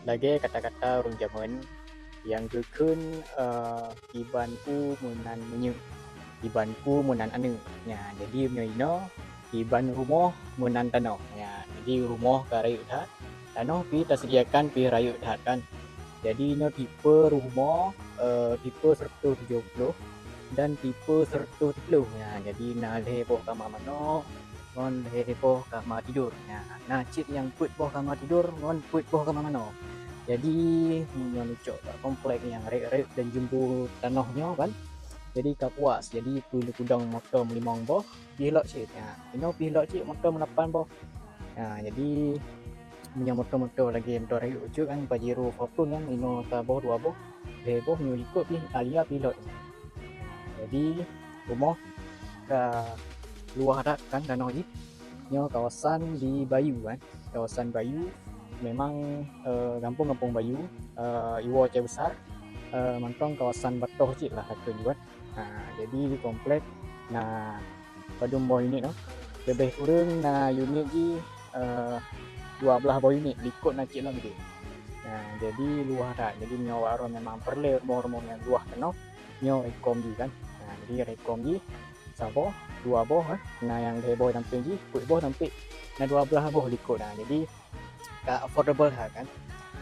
lagi kata-kata orang Jerman yang gekun iban u munan menyu ibanku munan anu ya jadi menyo iban rumah munan tanah ya jadi rumah karayu dah tanah pi tersediakan pi rayu dah kan jadi no tipe rumah tipe 170 dan tipe 130 ya jadi nah leboh kamar mano ngon leboh kamar tidur ya nah cik yang put boh kamar tidur ngon put boh kamar mano jadi menucuk komplek yang rek-rek dan jumbo tanahnya kan jadi kau puas jadi tu kudang motor melimang boh pilot cik ya ini pilot cik motor menapan boh nah jadi punya motor-motor lagi motor rek ujuk kan Pajero Fortune kan ino boh dua boh boh nyu ikut pi alia pilot jadi rumah ke luar dak kan danau ni nyo kawasan di Bayu kan kawasan Bayu memang kampung-kampung Bayu Iwo Aceh besar mantong kawasan Batoh cik lah kata juga jadi di komplek nah pada buah unit no lebih kurang nah unit di 12 buah unit likut nak cik lah gede jadi luah dah jadi nyo waron memang perle rumah-rumah yang luah kena nyo rekom di kan jadi rekom di sabo dua boh nah yang heboh tampil ji put boh tampil nah 12 boh likut jadi affordable kan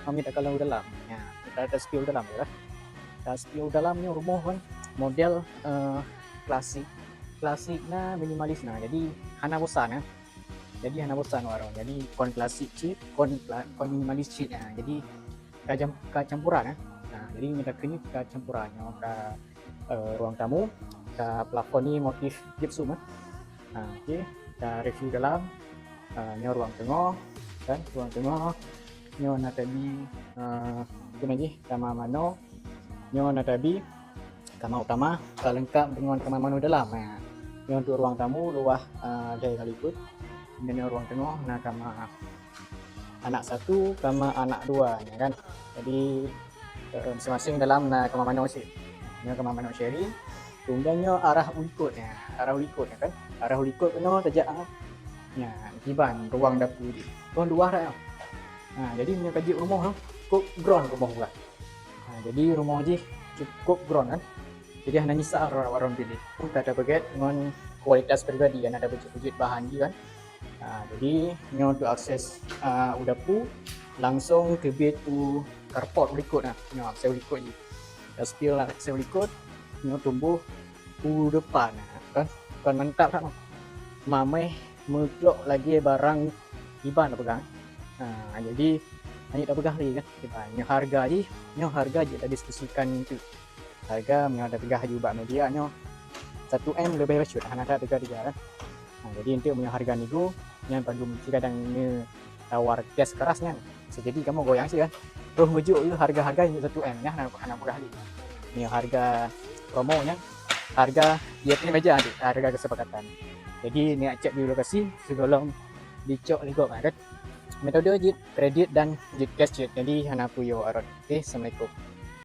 kami tak kalau dalam ya kita ada spill dalam ya spill dalamnya rumah kan model klasik nah minimalis nah jadi hana bosan kan jadi hana bosan warung jadi kon klasik cik kon minimalis cik jadi campuran nah jadi kita kini campurannya ke ruang tamu ke plafon ni motif gypsum okey kita review dalam ni ruang tengah kan ruang tengah nyo na tadi lagi kamar mano nyo na tadi kamar utama lengkap dengan kamar mano dalam nyo untuk ruang tamu luah dari kalikut dan ruang tengah nah kamar anak satu kamar anak dua ya kan jadi masing-masing dalam nah kamar mano sih nyo kamar mano sharing tunggannya arah ulikut ya kan arah ulikut kena tajak ya kiban ruang dapur ruang luar dah nah jadi punya kaji rumah cukup ground rumah pula jadi rumah je cukup ground kan jadi hanya nyisa orang pilih pun tak ada baget dengan kualitas pribadi kan ada budget bahan je kan jadi ni untuk akses udapu langsung ke bed tu carport ulikut ni akses ulikut je spill lah akses ulikut ni tumbuh u depan kan mantap tak mamai meglok lagi barang iban tak pegang jadi hanya tak pegang lagi kan ibannya harga je tak diskusikan tu harga punya ada tegah juga media nyo 1M lebih besar hanya ada tiga kan jadi nanti punya harga nego yang pada kadang ni tawar gas kerasnya jadi kamu goyang sih kan terus menuju harga-harga 1M nya anak pegang lagi ni harga promonya harga dia punya meja harga kesepakatan jadi ni cek di lokasi sebelum dicok ligok kan metode jit kredit dan jit cash jit jadi hana puyo arot. Assalamualaikum.